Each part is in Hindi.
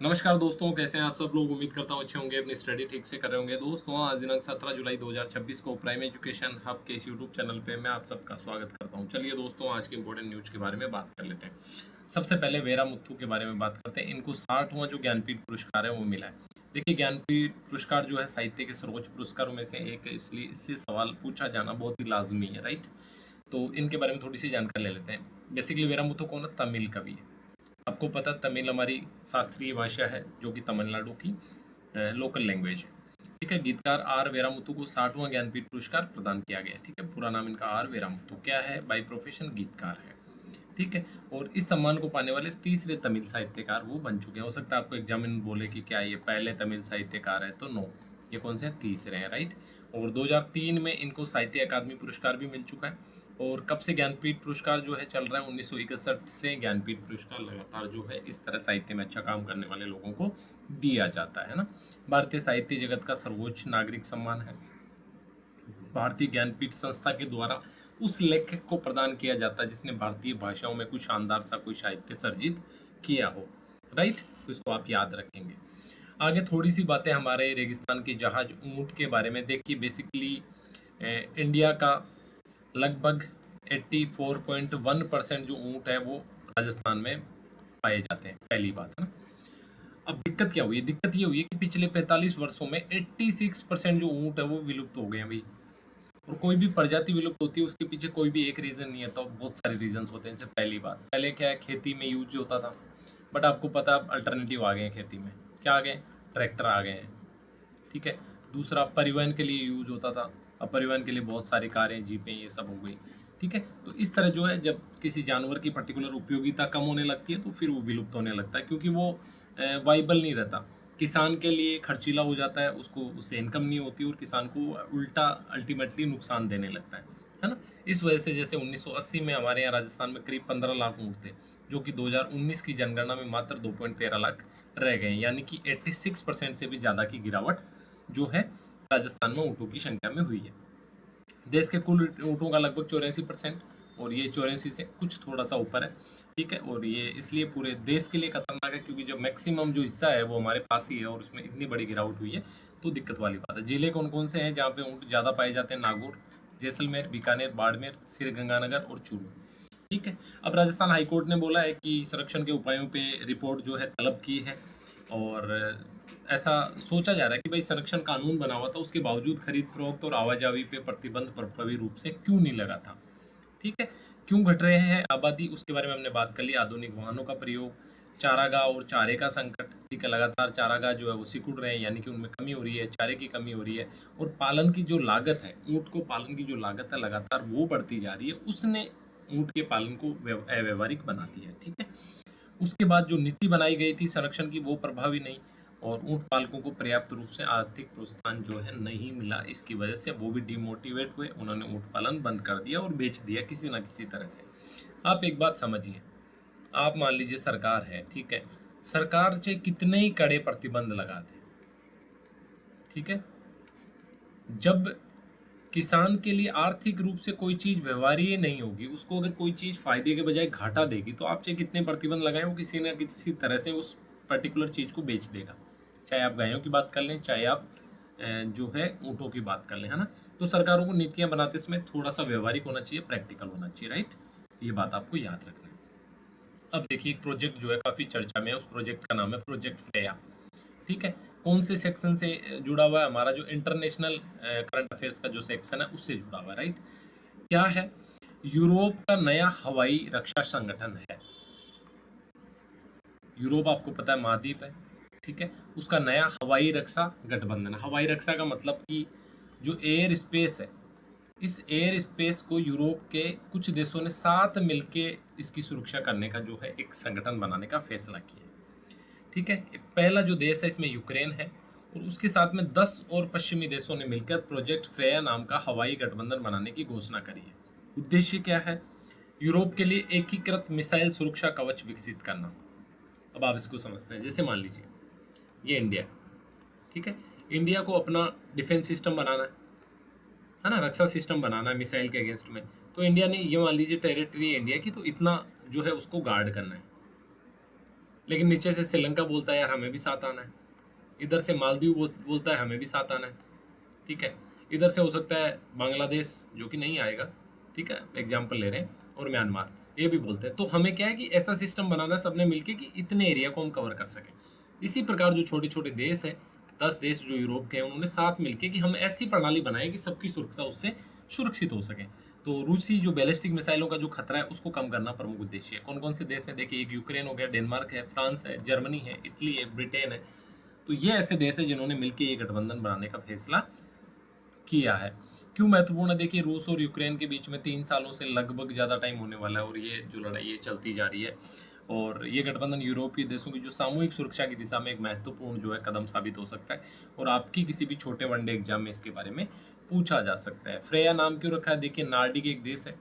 नमस्कार दोस्तों, कैसे हैं आप सब लोग। उम्मीद करता हूँ अच्छे होंगे, अपनी स्टडी ठीक से कर रहे होंगे। दोस्तों, आज दिनांक 17 जुलाई 2026 को प्राइम एजुकेशन हब के इस यूट्यूब चैनल पे मैं आप सबका स्वागत करता हूँ। चलिए दोस्तों, आज की इंपॉर्टेंट न्यूज़ के बारे में बात कर लेते हैं। सबसे पहले वेरा मुथ्थू के बारे में बात करते हैं। इनको 60वां जो ज्ञानपीठ पुरस्कार है वो मिला है। देखिए, ज्ञानपीठ पुरस्कार जो है साहित्य के सर्वोच्च पुरस्कारों में से एक है, इसलिए इससे सवाल पूछा जाना बहुत ही लाजमी है, राइट। तो इनके बारे में थोड़ी सी जानकारी ले लेते हैं। बेसिकली वेरा मुथ्थू कौन है? तमिल कवि है। आपको पता तमिल हमारी शास्त्रीय भाषा है, जो कि तमिलनाडु की लोकल लैंग्वेज है। ठीक है। गीतकार आर वेरामुथु को 60वां ज्ञानपीठ पुरस्कार प्रदान किया गया है। ठीक है। पूरा नाम इनका आर वेरामुथु क्या है? बाय प्रोफेशन गीतकार है। ठीक है। और इस सम्मान को पाने वाले तीसरे तमिल साहित्यकार वो बन चुके हैं। हो सकता है आपको एग्जाम में बोले कि क्या ये पहले तमिल साहित्यकार है, तो नो, ये कौन से हैं? तीसरे हैं, राइट। और 2003 में इनको साहित्य अकादमी पुरस्कार भी मिल चुका है। और कब से ज्ञानपीठ पुरस्कार जो है चल रहा है? 1961 से ज्ञानपीठ पुरस्कार लगातार जो है इस तरह साहित्य में अच्छा काम करने वाले लोगों को दिया जाता है ना। भारतीय साहित्य जगत का सर्वोच्च नागरिक सम्मान है। भारतीय ज्ञानपीठ संस्था के द्वारा उस लेखक को प्रदान किया जाता है जिसने भारतीय भाषाओं में कोई शानदार सा कोई साहित्य सर्जित किया हो, राइट। तो इसको आप याद रखेंगे। आगे थोड़ी सी बातें हमारे रेगिस्तान के जहाज ऊंट के बारे में। देखिए, बेसिकली इंडिया का लगभग 84.1% जो ऊंट है वो राजस्थान में पाए जाते हैं, पहली बात है ना। अब दिक्कत क्या हुई? दिक्कत ये हुई है कि पिछले 45 वर्षों में 86% जो ऊंट है वो विलुप्त हो गए हैं भाई। और कोई भी प्रजाति विलुप्त होती है उसके पीछे कोई भी एक रीजन नहीं है, तो बहुत सारे रीजन होते हैं। जैसे पहली बात, पहले क्या है, खेती में यूज होता था, बट आपको पता है अल्टरनेटिव आ गए हैं खेती में। क्या आ गए? ट्रैक्टर आ गए हैं। ठीक है। दूसरा, परिवहन के लिए यूज होता था, अब परिवहन के लिए बहुत सारी कारें, जीपें, ये सब हो गई। ठीक है। तो इस तरह जो है, जब किसी जानवर की पर्टिकुलर उपयोगिता कम होने लगती है तो फिर वो विलुप्त होने लगता है, क्योंकि वो वाइबल नहीं रहता। किसान के लिए खर्चीला हो जाता है, उसको उससे इनकम नहीं होती और किसान को उल्टा अल्टीमेटली नुकसान देने लगता है ना। इस वजह से जैसे 1980 में हमारे यहाँ राजस्थान में करीब 15 लाख ऊँट थे, जो कि 2019 की जनगणना में मात्र 2.13 लाख रह गए, यानी कि 86% से भी ज़्यादा की गिरावट जो है राजस्थान में ऊँटों की संख्या में हुई है। देश के कुल ऊँटों का लगभग 84%, और ये 84 से कुछ थोड़ा सा ऊपर है। ठीक है। और ये इसलिए पूरे देश के लिए खतरनाक है क्योंकि जो मैक्सिमम जो हिस्सा है वो हमारे पास ही है और उसमें इतनी बड़ी गिरावट हुई है, तो दिक्कत वाली बात है। जिले कौन कौन से हैं जहाँ पे ऊँट ज़्यादा पाए जाते हैं? नागौर, जैसलमेर, बीकानेर, बाड़मेर, श्रीगंगानगर और चूरू। ठीक है। अब राजस्थान हाईकोर्ट ने बोला है कि संरक्षण के उपायों पे रिपोर्ट जो है तलब की है, और ऐसा सोचा जा रहा है कि भाई संरक्षण कानून बना हुआ था, उसके बावजूद खरीद फरोख्त और आवाजाही पे प्रतिबंध प्रभावी रूप से क्यों नहीं लगा था। ठीक है। क्यों घट रहे हैं आबादी, उसके बारे में हमने बात कर ली। आधुनिक वाहनों का प्रयोग, चारागाह और चारे का संकट। ठीक है। लगातार चारागाह जो है वो सिकुड़ रहे हैं, यानी कि उनमें कमी हो रही है, चारे की कमी हो रही है। और पालन की जो लागत है, ऊँट को पालन की जो लागत है लगातार वो बढ़ती जा रही है, उसने ऊँट के पालन को अव्यवहारिक बना दिया है। ठीक है। उसके बाद जो नीति बनाई गई थी संरक्षण की वो प्रभावी नहीं, और ऊँट पालकों को पर्याप्त रूप से आर्थिक प्रोत्साहन जो है नहीं मिला। इसकी वजह से वो भी डिमोटिवेट हुए, उन्होंने ऊँट पालन बंद कर दिया और बेच दिया किसी ना किसी तरह से। आप एक बात समझिए, आप मान लीजिए सरकार है, ठीक है, सरकार चाहे कितने ही कड़े प्रतिबंध लगा दे, ठीक है, जब किसान के लिए आर्थिक रूप से कोई चीज व्यवहार्य नहीं होगी, उसको अगर कोई चीज फायदे के बजाय घाटा देगी, तो आप चाहे कितने प्रतिबंध लगाएं, वो किसी न किसी तरह से उस पर्टिकुलर चीज को बेच देगा। चाहे आप गायों की बात कर लें, चाहे आप जो है ऊँटों की बात कर लें, है ना। तो सरकारों को नीतियां बनाते समय थोड़ा सा व्यवहारिक होना चाहिए, प्रैक्टिकल होना चाहिए, राइट। ये बात आपको याद रखना है। अब देखिए, एक प्रोजेक्ट जो है काफी चर्चा में है, उस प्रोजेक्ट का नाम है प्रोजेक्ट फ्रेया। ठीक है। कौन से सेक्शन से जुड़ा हुआ है? हमारा जो इंटरनेशनल करंट अफेयर्स का जो सेक्शन है उससे जुड़ा हुआ है, राइट। क्या है? यूरोप का नया हवाई रक्षा संगठन है। यूरोप आपको पता है महाद्वीप है, ठीक है। उसका नया हवाई रक्षा गठबंधन। हवाई रक्षा का मतलब कि जो एयर स्पेस है, इस एयर स्पेस को यूरोप के कुछ देशों ने साथ मिलके इसकी सुरक्षा करने का जो है एक संगठन बनाने का फैसला किया। ठीक है। पहला जो देश है इसमें यूक्रेन है, और उसके साथ में 10 और पश्चिमी देशों ने मिलकर प्रोजेक्ट फ्रेया नाम का हवाई गठबंधन बनाने की घोषणा करी है। उद्देश्य क्या है? यूरोप के लिए एकीकृत मिसाइल सुरक्षा कवच विकसित करना। अब आप इसको समझते हैं, जैसे मान लीजिए ये इंडिया, ठीक है, इंडिया को अपना डिफेंस सिस्टम बनाना है ना, रक्षा सिस्टम बनाना है मिसाइल के अगेंस्ट में। तो इंडिया ने, ये मान लीजिए टेरिटरी है इंडिया की, तो इतना जो है उसको गार्ड करना है। लेकिन नीचे से श्रीलंका बोलता है यार हमें भी साथ आना है, इधर से मालदीव बोलता है हमें भी साथ आना है, ठीक है। इधर से हो सकता है बांग्लादेश, जो कि नहीं आएगा, ठीक है, एग्जाम्पल ले रहे हैं, और म्यांमार, ये भी बोलते हैं। तो हमें क्या है कि ऐसा सिस्टम बनाना है सबने मिलके कि इतने एरिया को हम कवर कर सकें। इसी प्रकार जो छोटे छोटे देश है, 10 देश जो यूरोप के हैं, उन्होंने साथ मिलके कि हम ऐसी प्रणाली बनाए कि सबकी सुरक्षा उससे सुरक्षित हो सके। तो रूसी जो बैलिस्टिक मिसाइलों का जो खतरा है उसको कम करना प्रमुख उद्देश्य है। कौन कौन से देश हैं देखिए, एक यूक्रेन हो गया, डेनमार्क है, फ्रांस है, जर्मनी है, इटली है, ब्रिटेन है। तो ये ऐसे देश है जिन्होंने मिलकर ये गठबंधन बनाने का फैसला किया है। क्यों महत्वपूर्ण है देखिए, रूस और यूक्रेन के बीच में 3 सालों से लगभग ज़्यादा टाइम होने वाला है और ये जो लड़ाई है चलती जा रही है, और ये गठबंधन यूरोपीय देशों की जो सामूहिक सुरक्षा की दिशा में एक महत्वपूर्ण जो है कदम साबित हो सकता है। और आपकी किसी भी छोटे वनडे एग्जाम में इसके बारे में पूछा जा सकता है। फ्रेया नाम क्यों रखा है देखिए, नार्डिक एक देश है,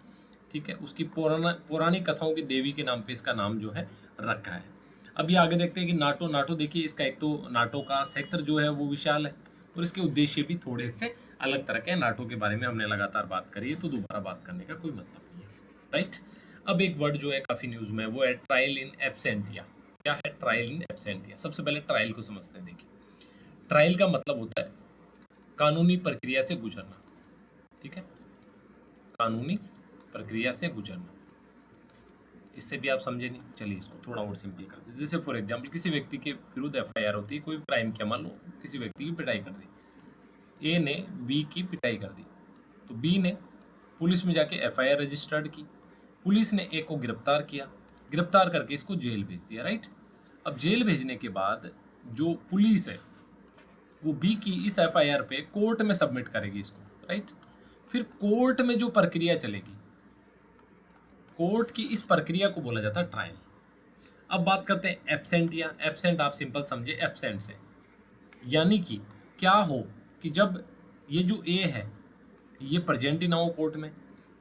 ठीक है, उसकी पौराणिक कथाओं की देवी के नाम पे इसका नाम जो है रखा है। अब ये आगे देखते हैं कि नाटो नाटो देखिए, इसका एक तो नाटो का सेक्टर जो है वो विशाल है और इसके उद्देश्य भी थोड़े से अलग तरह के। नाटो के बारे में हमने लगातार बात करी है, तो दोबारा बात करने का कोई मतलब नहीं है, राइट। अब एक वर्ड जो है काफ़ी न्यूज़ में, वो है ट्रायल इन एब्सेंटिया। क्या है ट्रायल इन एब्सेंटिया? सबसे पहले ट्रायल को समझते हैं। देखिए, ट्रायल का मतलब होता है कानूनी प्रक्रिया से गुजरना, ठीक है, कानूनी प्रक्रिया से गुजरना। इससे भी आप समझे नहीं, चलिए इसको थोड़ा और सिंपल कर दे। जैसे फॉर एग्जांपल किसी व्यक्ति के विरुद्ध एफआईआर होती है, कोई क्राइम किया, मान लो किसी व्यक्ति की पिटाई कर दी, ए ने बी की पिटाई कर दी, तो बी ने पुलिस में जाके एफआईआर रजिस्टर्ड की, पुलिस ने ए को गिरफ्तार किया, गिरफ्तार करके इसको जेल भेज दिया, राइट। अब जेल भेजने के बाद जो पुलिस है वो बी की इस एफआईआर पे कोर्ट में सबमिट करेगी इसको, राइट। फिर कोर्ट में जो प्रक्रिया चलेगी, कोर्ट की इस प्रक्रिया को बोला जाता है ट्रायल। अब बात करते हैं एब्सेंटिया। एब्सेंट आप सिंपल समझे, एब्सेंट से यानी कि क्या हो कि जब ये जो ए है ये प्रेजेंट ही ना हो कोर्ट में,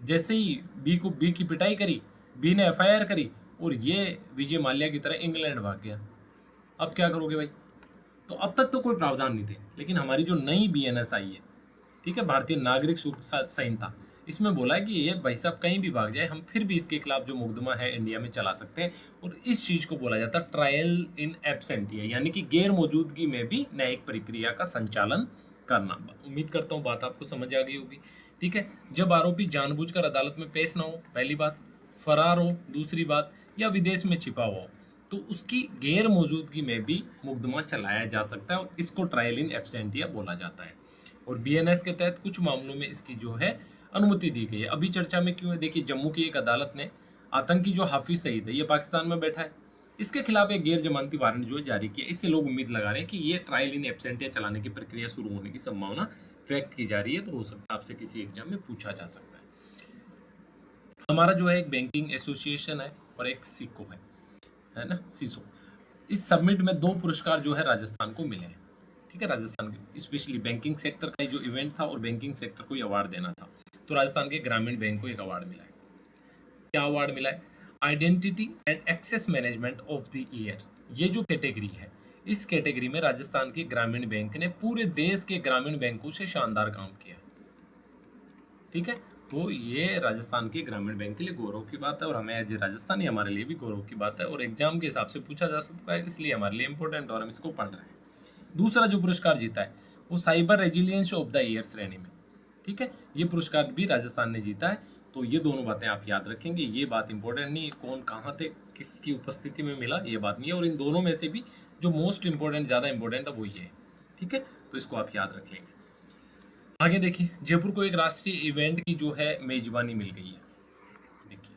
जैसे ही बी की पिटाई करी, बी ने एफआईआर करी और ये विजय माल्या की तरह इंग्लैंड भाग गया, अब क्या करोगे भाई? तो अब तक तो कोई प्रावधान नहीं थे, लेकिन हमारी जो नई बीएनएस आई है, ठीक है, भारतीय नागरिक संहिता, इसमें बोला है कि ये भाई साहब कहीं भी भाग जाए, हम फिर भी इसके खिलाफ जो मुकदमा है इंडिया में चला सकते हैं। और इस चीज को बोला जाता है ट्रायल इन एब्सेंटिया, यानी कि गैर मौजूदगी में भी न्यायिक प्रक्रिया का संचालन करना। उम्मीद करता हूँ बात आपको समझ आ गई होगी, ठीक है। जब आरोपी जानबूझकर अदालत में पेश ना हो, पहली बात, फरार हो, दूसरी बात, या विदेश में छिपा हुआ हो, तो उसकी गैर मौजूदगी में भी मुकदमा चलाया जा सकता है और इसको ट्रायल इन एब्सेंटिया बोला जाता है। और बीएनएस के तहत कुछ मामलों में इसकी जो है अनुमति दी गई है। अभी चर्चा में क्यों है देखिए, जम्मू की एक अदालत ने आतंकी जो हाफिज सईद है, ये पाकिस्तान में बैठा है, इसके खिलाफ एक गैर जमानती वारंट जो है जारी किया। इससे लोग उम्मीद लगा रहे हैं कि ये ट्रायल इन एब्सेंटिया चलाने की प्रक्रिया शुरू होने की संभावना व्यक्त की जा रही है। तो हो सकता है आपसे किसी एग्जाम में पूछा जा सकता है। हमारा जो है एक बैंकिंग एसोसिएशन है और एक सिको है ना, सीसो। इस समिट में 2 पुरस्कार जो है राजस्थान को मिले हैं, ठीक है। राजस्थान के स्पेशली बैंकिंग सेक्टर का जो इवेंट था और बैंकिंग सेक्टर को अवार्ड देना था, तो राजस्थान के ग्रामीण बैंक को एक अवार्ड मिला है। क्या अवार्ड मिला है? Identity and access management of the year. ये जो कैटेगरी है, इस कैटेगरी में राजस्थान के ग्रामीण बैंक ने पूरे देश के ग्रामीण बैंकों से शानदार काम किया, ठीक है। तो ये राजस्थान के ग्रामीण बैंक के लिए गौरव की बात है और हमें एज राजस्थानी हमारे लिए भी गौरव की बात है और एग्जाम के हिसाब से पूछा जा सकता है, इसलिए हमारे लिए इंपॉर्टेंट और हम इसको पढ़ रहे हैं। दूसरा जो पुरस्कार जीता है वो cyber resilience of the year श्रेणी में, ठीक है, ये पुरस्कार भी राजस्थान ने जीता है। तो ये दोनों बातें आप याद रखेंगे, ये बात इंपॉर्टेंट नहीं है कौन कहाँ थे, किसकी उपस्थिति में मिला, ये बात नहीं है। और इन दोनों में से भी जो मोस्ट इंपॉर्टेंट, ज़्यादा इंपॉर्टेंट है वो ये है, ठीक है, तो इसको आप याद रख लेंगे। आगे देखिए, जयपुर को एक राष्ट्रीय इवेंट की जो है मेजबानी मिल गई है। देखिए,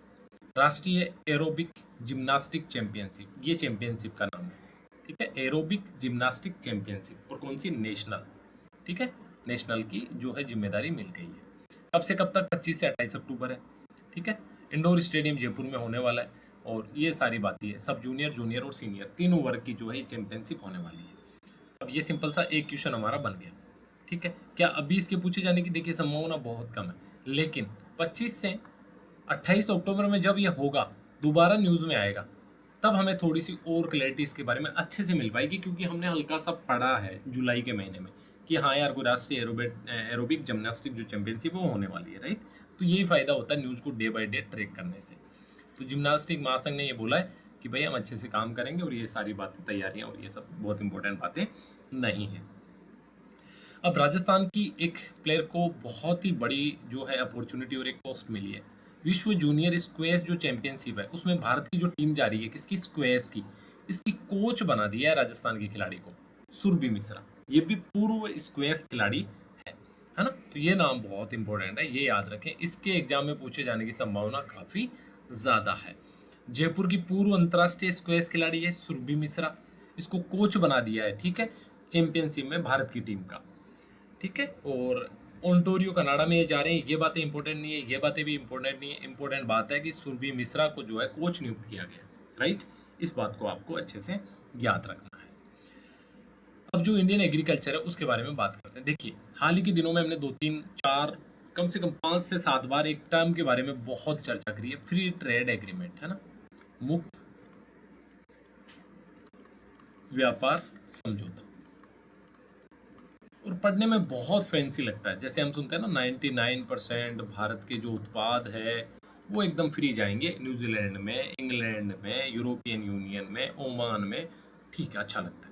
राष्ट्रीय एरोबिक जिम्नास्टिक चैंपियनशिप, ये चैंपियनशिप का नाम है, ठीक है, एरोबिक जिम्नास्टिक चैंपियनशिप। और कौन सी? नेशनल, ठीक है, नेशनल की जो है जिम्मेदारी मिल गई है। कब से कब तक? 25 से 28 अक्टूबर है, ठीक है। इंडोर स्टेडियम जयपुर में होने वाला है और ये सारी बातें है, सब जूनियर, जूनियर और सीनियर तीनों वर्ग की जो है ये चैंपियनशिप होने वाली है। अब ये सिंपल सा एक क्वेश्चन हमारा बन गया, ठीक है। क्या अभी इसके पूछे जाने की देखिए संभावना बहुत कम है, लेकिन 25 से 28 अक्टूबर में जब ये होगा, दोबारा न्यूज़ में आएगा, तब हमें थोड़ी सी और क्लैरिटी इसके बारे में अच्छे से मिल पाएगी, क्योंकि हमने हल्का सा पढ़ा है जुलाई के महीने में कि हाँ यार कोई राष्ट्रीय एरोबिक जिम्नास्टिक जो चैंपियनशिप है वो होने वाली है, राइट। तो यही फ़ायदा होता है न्यूज़ को डे बाय डे ट्रैक करने से। तो जिम्नास्टिक महासंघ ने ये बोला है कि भाई हम अच्छे से काम करेंगे और ये सारी बातें, तैयारियां और ये सब बहुत इंपॉर्टेंट बातें नहीं है। अब राजस्थान की एक प्लेयर को बहुत ही बड़ी जो है अपॉर्चुनिटी और एक पोस्ट मिली है। विश्व जूनियर स्क्वैश जो चैंपियनशिप है उसमें भारत की जो टीम जा रही है, किसकी, स्क्वैश की, इसकी कोच बना दिया है राजस्थान के खिलाड़ी को सुरभि मिश्रा। ये भी पूर्व स्क्वैश खिलाड़ी है ना। तो ये नाम बहुत इंपॉर्टेंट है, ये याद रखें, इसके एग्जाम में पूछे जाने की संभावना काफ़ी ज़्यादा है। जयपुर की पूर्व अंतर्राष्ट्रीय स्क्वैश खिलाड़ी है सुरभि मिश्रा, इसको कोच बना दिया है, ठीक है, चैंपियनशिप में भारत की टीम का, ठीक है। और ओंटारियो कनाडा में ये जा रहे हैं, ये बातें इंपॉर्टेंट नहीं है, ये बातें भी इंपॉर्टेंट नहीं है। इंपॉर्टेंट बात है कि सुरभि मिश्रा को जो है कोच नियुक्त किया गया, राइट। इस बात को आपको अच्छे से याद रखना है। अब जो इंडियन एग्रीकल्चर है उसके बारे में बात करते हैं। देखिए, हाल ही के दिनों में हमने 2-3-4 कम से कम 5 से 7 बार एक टर्म के बारे में बहुत चर्चा करी है, फ्री ट्रेड एग्रीमेंट, है ना, मुक्त व्यापार समझौता। और पढ़ने में बहुत फैंसी लगता है, जैसे हम सुनते हैं ना 99% भारत के जो उत्पाद है वो एकदम फ्री जाएंगे न्यूजीलैंड में, इंग्लैंड में, यूरोपियन यूनियन में, ओमान में, ठीक है, अच्छा लगता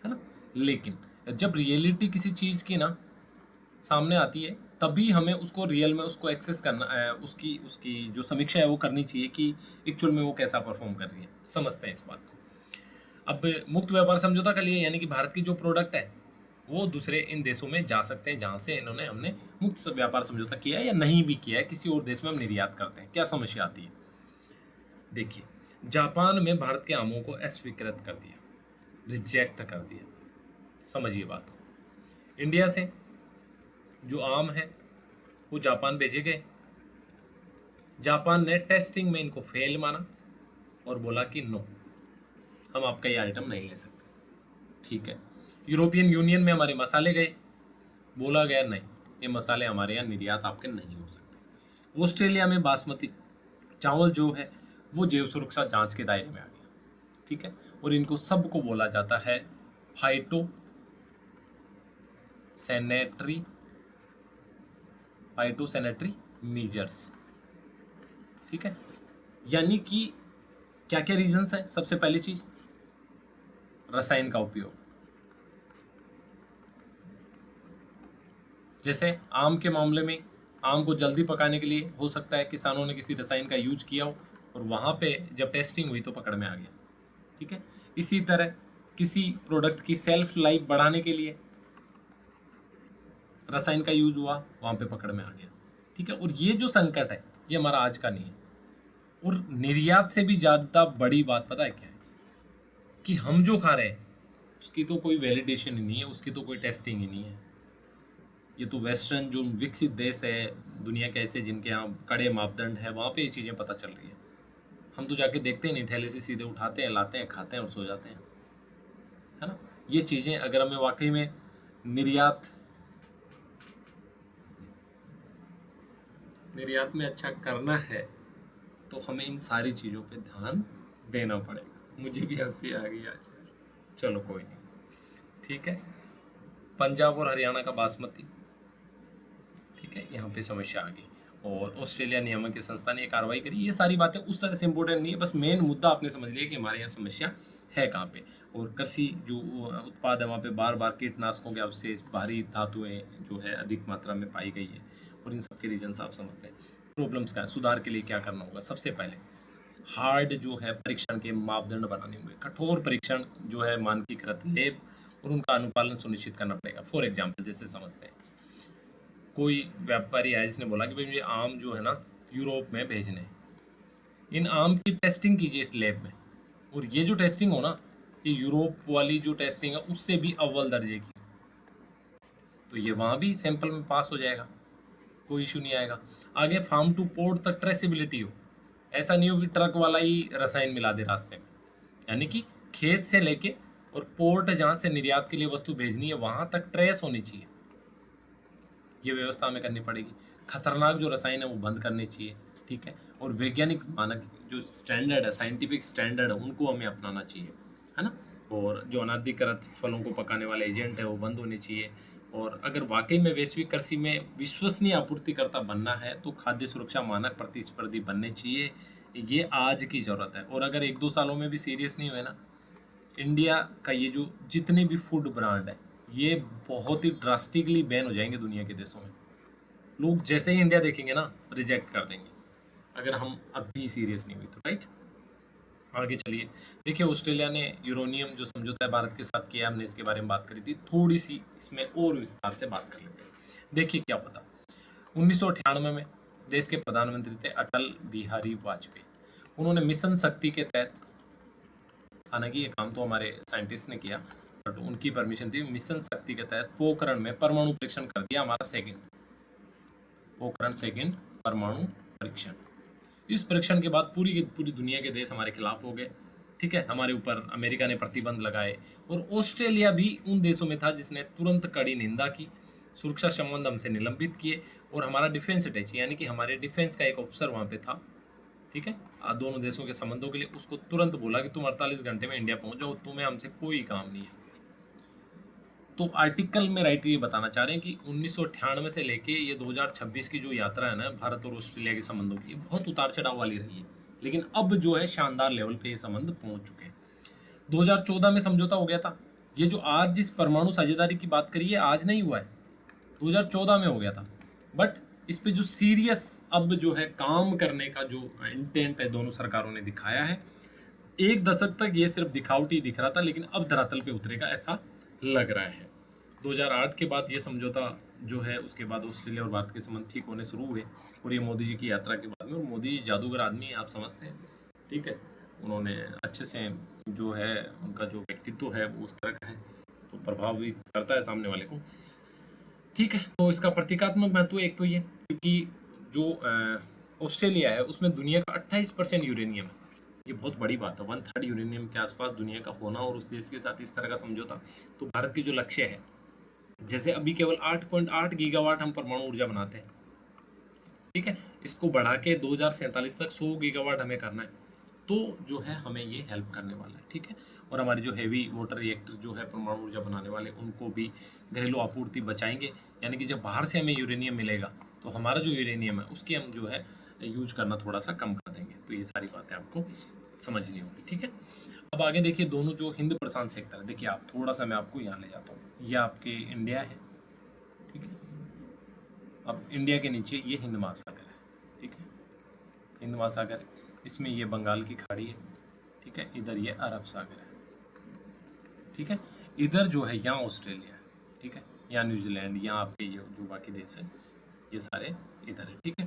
है ना। लेकिन जब रियलिटी किसी चीज़ की ना सामने आती है तभी हमें उसको रियल में उसको एक्सेस करना है, उसकी उसकी जो समीक्षा है वो करनी चाहिए कि एक्चुअल में वो कैसा परफॉर्म कर रही है। समझते हैं इस बात को। अब मुक्त व्यापार समझौता कर लिए, यानी कि भारत की जो प्रोडक्ट है वो दूसरे इन देशों में जा सकते हैं जहाँ से हमने मुक्त व्यापार समझौता किया है या नहीं भी किया है, किसी और देश में हम निर्यात करते हैं। क्या समस्या आती है? देखिए, जापान में भारत के आमों को अस्वीकृत कर दिया, रिजेक्ट कर दिया। समझिए बात को। इंडिया से जो आम है वो जापान भेजे गए, जापान ने टेस्टिंग में इनको फेल माना और बोला कि नो, हम आपका ये आइटम नहीं ले सकते, ठीक है। यूरोपियन यूनियन में हमारे मसाले गए, बोला गया नहीं, ये मसाले हमारे यहाँ निर्यात आपके नहीं हो सकते। ऑस्ट्रेलिया में बासमती चावल जो है वो जैव सुरक्षा जांच के दायरे में आ गया, ठीक है। और इनको सबको बोला जाता है फाइटो सैनिटरी मीजर्स, ठीक है। यानी कि क्या क्या रीजंस है? सबसे पहली चीज, रसायन का उपयोग। जैसे आम के मामले में, आम को जल्दी पकाने के लिए हो सकता है किसानों ने किसी रसायन का यूज किया हो और वहाँ पे जब टेस्टिंग हुई तो पकड़ में आ गया, ठीक है। इसी तरह किसी प्रोडक्ट की सेल्फ लाइफ बढ़ाने के लिए रसायन का यूज हुआ, वहाँ पे पकड़ में आ गया, ठीक है। और ये जो संकट है ये हमारा आज का नहीं है। और निर्यात से भी ज़्यादा बड़ी बात पता है क्या है? कि हम जो खा रहे हैं उसकी तो कोई वैलिडेशन ही नहीं है, उसकी तो कोई टेस्टिंग ही नहीं है। ये तो वेस्टर्न जो विकसित देश है दुनिया के, ऐसे जिनके यहाँ कड़े मापदंड है, वहाँ पे ये चीज़ें पता चल रही है। हम तो जाके देखते ही नहीं, ठेले से सीधे उठाते हैं, लाते हैं, खाते हैं और सो जाते हैं, है ना। ये चीज़ें अगर हमें वाकई में निर्यात में अच्छा करना है तो हमें इन सारी चीज़ों पे ध्यान देना पड़ेगा। मुझे भी हंसी आ गई आज, चलो कोई नहीं, ठीक है। पंजाब और हरियाणा का बासमती, ठीक है, यहाँ पे समस्या आ गई। और ऑस्ट्रेलिया नियामक संस्था ने कार्रवाई करी। ये सारी बातें उस तरह से इंपॉर्टेंट नहीं है, बस मेन मुद्दा आपने समझ लिया कि हमारे यहाँ समस्या है कहाँ पे। और कृषि जो उत्पाद है वहाँ पे बार बार कीटनाशकों के अवशेष, भारी धातुएं जो है अधिक मात्रा में पाई गई है। और इन सब के रीजन आप समझते हैं। प्रॉब्लम्स का सुधार के लिए क्या करना होगा? सबसे पहले हार्ड जो है परीक्षण के मापदंड बनाने होंगे, कठोर परीक्षण जो है मानकीकृत लेब और उनका अनुपालन सुनिश्चित करना पड़ेगा। फॉर एग्जाम्पल, जैसे समझते हैं, कोई व्यापारी आया जिसने बोला कि भाई मुझे आम जो है ना यूरोप में भेजने, इन आम की टेस्टिंग कीजिए इस लैब में। और ये जो टेस्टिंग हो ना, ये यूरोप वाली जो टेस्टिंग है उससे भी अव्वल दर्जे की, तो ये वहाँ भी सैंपल में पास हो जाएगा, कोई इशू नहीं आएगा। आगे फार्म टू पोर्ट तक ट्रेसिबिलिटी हो, ऐसा नहीं हो कि ट्रक वाला ही रसायन मिला दे रास्ते में, यानी कि खेत से लेके और पोर्ट जहाँ से निर्यात के लिए वस्तु भेजनी है वहाँ तक ट्रेस होनी चाहिए, ये व्यवस्था हमें करनी पड़ेगी। खतरनाक जो रसायन है वो बंद करने चाहिए, ठीक है। और वैज्ञानिक मानक जो स्टैंडर्ड है, साइंटिफिक स्टैंडर्ड है, उनको हमें अपनाना चाहिए, है ना। और जो अनाधिकृत फलों को पकाने वाले एजेंट है वो बंद होने चाहिए। और अगर वाकई में वैश्विक कृषि में विश्वसनीय आपूर्तिकर्ता बनना है तो खाद्य सुरक्षा मानक प्रतिस्पर्धी बनने चाहिए। ये आज की ज़रूरत है। और अगर 1-2 सालों में भी सीरियस नहीं हुए ना, इंडिया का ये जो जितने भी फूड ब्रांड है, ये बहुत ही ड्रास्टिकली बैन हो जाएंगे दुनिया के देशों में। लोग जैसे ही इंडिया देखेंगे ना, रिजेक्ट कर देंगे, अगर हम अब भी सीरियस नहीं हुए तो, राइट। आगे चलिए, देखिए ऑस्ट्रेलिया ने यूरेनियम जो समझौता है भारत के साथ किया, हमने इसके बारे में बात करी थी, थोड़ी सी इसमें और विस्तार से बात कर लेते हैं। देखिए क्या पता, 1998 में देश के प्रधानमंत्री थे अटल बिहारी वाजपेयी। उन्होंने मिशन शक्ति के तहत, हालांकि ये काम तो हमारे साइंटिस्ट ने किया, बट उनकी परमिशन थी, मिशन शक्ति के तहत पोखरण में परमाणु परीक्षण कर दिया, हमारा पोखरण सेकंड परमाणु परीक्षण। इस परीक्षण के बाद पूरी की पूरी दुनिया के देश हमारे खिलाफ हो गए, ठीक है। हमारे ऊपर अमेरिका ने प्रतिबंध लगाए, और ऑस्ट्रेलिया भी उन देशों में था जिसने तुरंत कड़ी निंदा की, सुरक्षा संबंध हमसे निलंबित किए, और हमारा डिफेंस अटैची यानी कि हमारे डिफेंस का एक ऑफिसर वहाँ पे था, ठीक है, दोनों देशों के संबंधों के लिए, उसको तुरंत बोला कि तुम 48 घंटे में इंडिया पहुंच जाओ, तुम्हें हमसे कोई काम नहीं है। तो आर्टिकल में राइटर ये बताना चाह रहे हैं कि 1998 से लेके ये 2026 की जो यात्रा है ना भारत और ऑस्ट्रेलिया के संबंधों की, बहुत उतार चढ़ाव वाली रही है, लेकिन अब जो है शानदार लेवल पे ये संबंध पहुंच चुके हैं। 2014 में समझौता हो गया था। ये जो आज जिस परमाणु साझेदारी की बात करी है, आज नहीं हुआ है, 2014 में हो गया था। बट इस पे जो सीरियस अब जो है काम करने का जो इंटेंट है दोनों सरकारों ने दिखाया है, 1 दशक तक ये सिर्फ दिखावटी दिख रहा था, लेकिन अब धरातल पे उतरेगा ऐसा लग रहा है। 2008 के बाद ये समझौता जो है, उसके बाद ऑस्ट्रेलिया और भारत के संबंध ठीक होने शुरू हुए, और ये मोदी जी की यात्रा के बाद में। और मोदी जी जादूगर आदमी है, आप समझते हैं, ठीक है। उन्होंने अच्छे से जो है, उनका जो व्यक्तित्व है वो उस तरह का है, तो प्रभावित करता है सामने वाले को, ठीक है। तो इसका प्रतीकात्मक महत्व एक तो ये, क्योंकि जो ऑस्ट्रेलिया है उसमें दुनिया का 28% यूरेनियम है, ये बहुत बड़ी बात है। 1/3 यूरेनियम के आसपास दुनिया का होना, और उस देश के साथ इस तरह का समझौता। तो भारत की जो लक्ष्य है, जैसे अभी केवल 8.8 गीगावाट हम परमाणु ऊर्जा बनाते हैं, ठीक है, इसको बढ़ा के 2047 तक 100 गीगावाट हमें करना है, तो जो है हमें ये हेल्प करने वाला है, ठीक है। और हमारे जो हैवी वाटर रिएक्टर जो है परमाणु ऊर्जा बनाने वाले, उनको भी घरेलू आपूर्ति बचाएंगे, यानी कि जब बाहर से हमें यूरेनियम मिलेगा तो हमारा जो यूरेनियम है उसकी हम जो है यूज करना थोड़ा सा कम कर देंगे। तो ये सारी बातें आपको समझनी होगी, ठीक है। अब आगे देखिए, दोनों जो हिंद प्रशांत सेक्टर है, देखिए आप थोड़ा सा, मैं आपको यहाँ ले जाता हूँ, ये आपके इंडिया है, ठीक है। अब इंडिया के नीचे ये हिंद महासागर है, ठीक है, हिंद महासागर है, इसमें ये बंगाल की खाड़ी है, ठीक है, इधर ये अरब सागर है, ठीक है। इधर जो है यहाँ ऑस्ट्रेलिया है, ठीक है, यहाँ न्यूजीलैंड, यहाँ आपके ये जो बाकी देश है, ये सारे इधर है, ठीक है।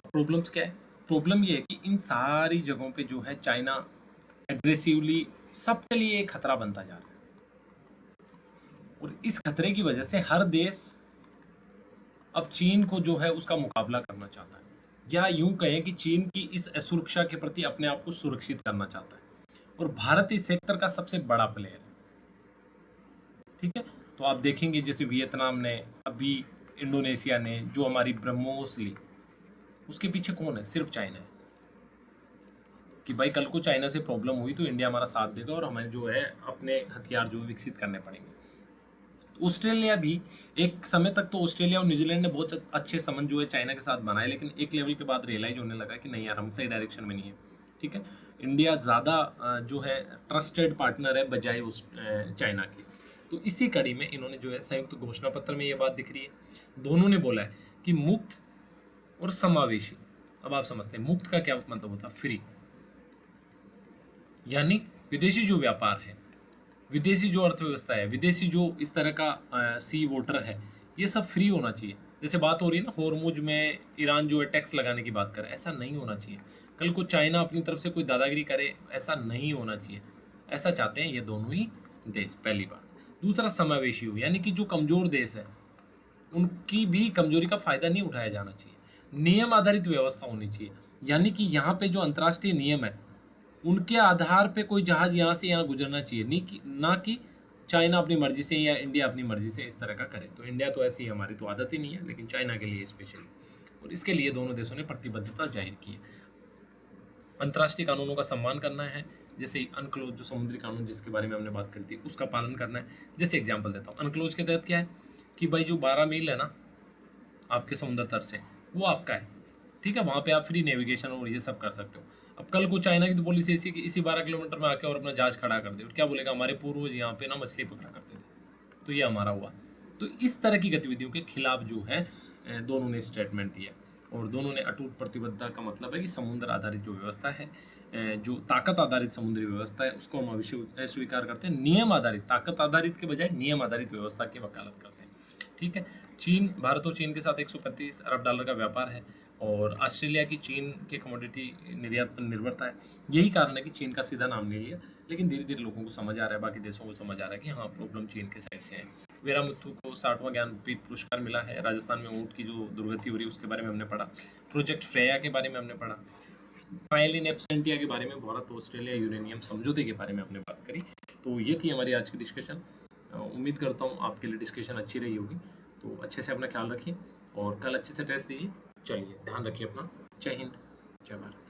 प्रॉब्लम्स क्या है? प्रॉब्लम ये है कि इन सारी जगहों पे जो है चाइना एग्रेसिवली सबके लिए एक खतरा बनता जा रहा है, और इस खतरे की वजह से हर देश अब चीन को जो है उसका मुकाबला करना चाहता है, या यूं कहें कि चीन की इस असुरक्षा के प्रति अपने आप को सुरक्षित करना चाहता है, और भारत इस सेक्टर का सबसे बड़ा प्लेयर है, ठीक है। तो आप देखेंगे जैसे वियतनाम ने, अभी इंडोनेशिया ने, जो हमारी ब्रह्मोस ली, उसके पीछे कौन है? सिर्फ चाइना है, कि भाई कल को चाइना से प्रॉब्लम हुई तो इंडिया हमारा साथ देगा, और हमें जो है अपने हथियार जो विकसित करने पड़ेंगे। ऑस्ट्रेलिया भी एक समय तक, तो ऑस्ट्रेलिया और न्यूजीलैंड ने बहुत अच्छे संबंध जो है चाइना के साथ बनाए, लेकिन एक लेवल के बाद रियलाइज होने लगा कि नहीं यार, हम सही डायरेक्शन में नहीं है, ठीक है। इंडिया ज़्यादा जो है ट्रस्टेड पार्टनर है बजाय उस चाइना के। तो इसी कड़ी में इन्होंने जो है संयुक्त घोषणा पत्र में ये बात दिख रही है, दोनों ने बोला है कि मुक्त और समावेशी। अब आप समझते हैं मुक्त का क्या मतलब होता है? फ्री, यानी विदेशी जो व्यापार है, विदेशी जो अर्थव्यवस्था है, विदेशी जो इस तरह का सी वोटर है, ये सब फ्री होना चाहिए। जैसे बात हो रही है ना होर्मुज में ईरान जो है टैक्स लगाने की बात करे, ऐसा नहीं होना चाहिए। कल को चाइना अपनी तरफ से कोई दादागिरी करे, ऐसा नहीं होना चाहिए। ऐसा चाहते हैं ये दोनों ही देश, पहली बात। दूसरा, समावेशी हो, यानी कि जो कमज़ोर देश है उनकी भी कमजोरी का फ़ायदा नहीं उठाया जाना चाहिए। नियम आधारित व्यवस्था होनी चाहिए, यानी कि यहाँ पे जो अंतर्राष्ट्रीय नियम है उनके आधार पे कोई जहाज यहाँ से यहाँ गुजरना चाहिए, नहीं कि ना कि चाइना अपनी मर्जी से या इंडिया अपनी मर्जी से इस तरह का करे। तो इंडिया तो ऐसी हमारी तो आदत ही नहीं है, लेकिन चाइना के लिए स्पेशली, और इसके लिए दोनों देशों ने प्रतिबद्धता जाहिर की है। अंतर्राष्ट्रीय कानूनों का सम्मान करना है, जैसे अनक्लोज जो समुद्री कानून जिसके बारे में हमने बात करी थी उसका पालन करना है। जैसे एग्जाम्पल देता हूँ, अनक्लोज के तहत क्या है कि भाई जो 12 मील है ना आपके समुद्र तट से, वो आपका है, ठीक है, वहाँ पे आप फ्री नेविगेशन और ये सब कर सकते हो। अब कल को चाइना की तो पॉलिसी ऐसी कि इसी 12 किलोमीटर में आके और अपना जहाज खड़ा कर दे, और क्या बोलेगा, हमारे पूर्वज यहाँ पे ना मछली पकड़ा करते थे, तो ये हमारा हुआ। तो इस तरह की गतिविधियों के खिलाफ जो है दोनों ने स्टेटमेंट दिया, और दोनों ने अटूट प्रतिबद्धता का मतलब है कि समुद्र आधारित जो व्यवस्था है, जो ताकत आधारित समुद्री व्यवस्था है, उसको हम अवश्य स्वीकार करते हैं। नियम आधारित, ताकत आधारित के बजाय नियम आधारित व्यवस्था की वकालत करते हैं। ठीक है, चीन, भारत और चीन के साथ 135 अरब डॉलर का व्यापार है, और ऑस्ट्रेलिया की चीन के कमोडिटी निर्यात पर निर्भरता है। यही कारण है कि चीन का सीधा नाम ले लिया, लेकिन धीरे धीरे लोगों को समझ आ रहा है, बाकी देशों को समझ आ रहा है कि हाँ, प्रॉब्लम चीन के साइड से है। वीरामुत्थु को 60वां ज्ञानपीठ पुरस्कार मिला है। राजस्थान में ऊँट की जो दुर्गति हो रही है उसके बारे में हमने पढ़ा। प्रोजेक्ट फ्रेया के बारे में हमने पढ़ा। ट्रायल इन एब्सेंटिया के बारे में, भारत ऑस्ट्रेलिया यूरेनियम समझौते के बारे में हमने बात करी। तो ये थी हमारी आज की डिस्कशन। उम्मीद करता हूँ आपके लिए डिस्कशन अच्छी रही होगी। तो अच्छे से अपना ख्याल रखिए और कल अच्छे से टेस्ट दीजिए। चलिए, ध्यान रखिए अपना। जय हिंद, जय भारत।